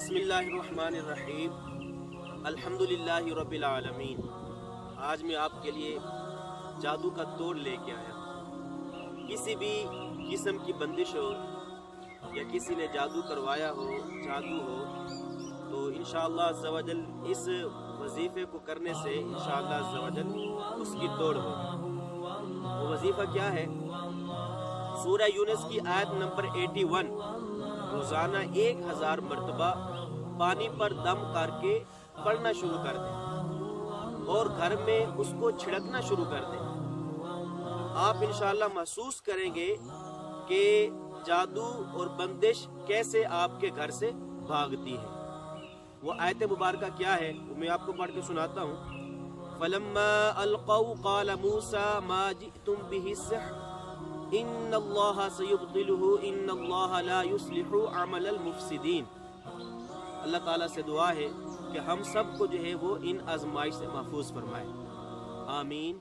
بسم اللہ الرحمن الرحیم الحمدللہ رب العالمین۔ آج میں آپ کے لیے جادو کا توڑ لے کے آیا ہوں۔ کسی بھی قسم کی بندش ہو یا کسی نے جادو کروایا ہو، جادو ہو، تو انشاءاللہ عز و جل اس وظیفے کو کرنے سے انشاءاللہ عز و جل اس کی توڑ ہو۔ وہ وظیفہ کیا ہے؟ سورہ یونس کی آیت نمبر 81 روزانہ 1000 مرتبہ پانی پر دم کر کے پڑھنا شروع کر دیں اور گھر میں اس کو چھڑکنا شروع کر دیں۔ آپ انشاءاللہ محسوس کریں گے کہ جادو اور بندش کیسے آپ کے گھر سے بھاگتی ہے۔ وہ آیت مبارکہ کیا ہے وہ میں آپ کو پڑھ کے سناتا ہوں۔ فَلَمَّا أَلْقَوْا قَالَ مُوسَى مَا جِئْتُمْ بِهِ السِّحْرُ ان اللہ سیبطلہ ان اللہ لا یصلح عمل المفسدین۔ اللہ تعالیٰ سے دعا ہے کہ ہم سب کو جو ہے وہ ان آزمائش سے محفوظ فرمائے، آمین۔